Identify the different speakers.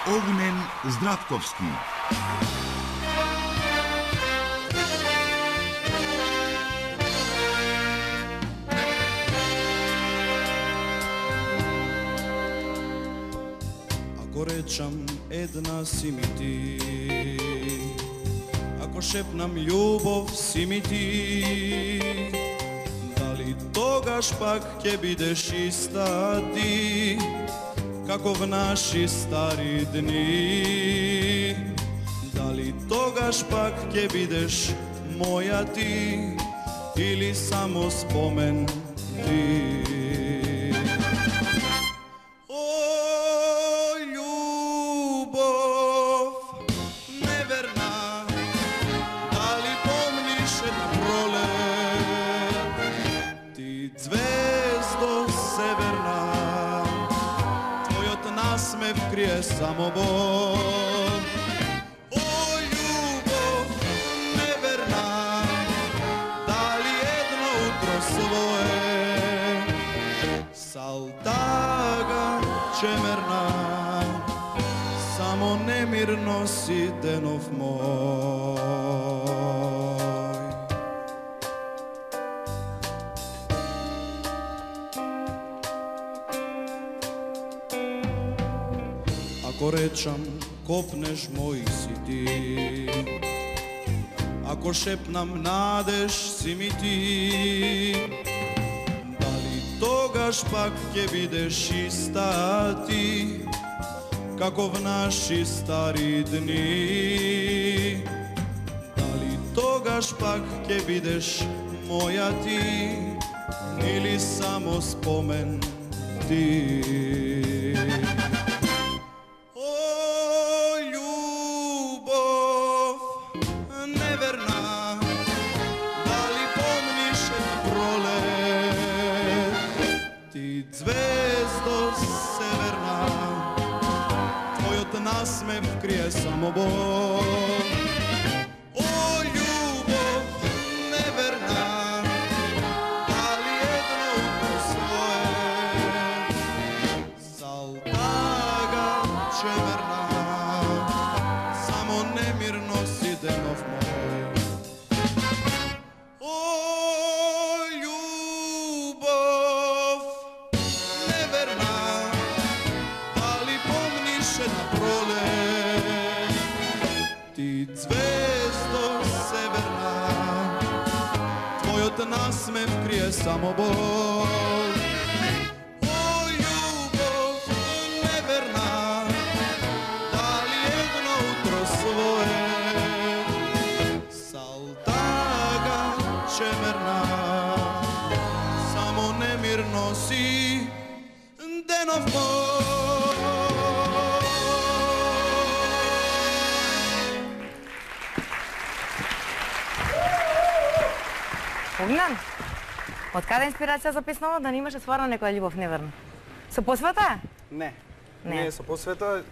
Speaker 1: Огнен Здравковски.
Speaker 2: Ако речам една си ми ти, ако шепнам љубов си ми ти, дали тогаш пак ќе бидеш иста ти, како в наши стари дни? Дали тогаш пак ќе бидеш моја ти, или само спомен ти? Крие само Бог. О, љубов неверна, дали едно утро свое салтага чемерна, само немирно си денов мој. Ако речам копнеш мој си ти, ако шепнам надеж си ми ти, дали тогаш пак ќе бидеш иста ти, како в наши стари дни? Дали тогаш пак ќе бидеш моја ти, или само спомен ти? Звездо северна, твојот насмев крие само Бог. О, љубов неверна, дали едно утро свое салтага чемерна, само немирно си денов мој. Насмев крие само Бог. О, љубов неверна, дали едно утро свое салтага чемерна, само немирно си денов мој.
Speaker 3: Огнен, од каде инспирација за песнава да не имаше стварно некоја љубов неверна? Со посвета?
Speaker 4: Не, не е со посвета.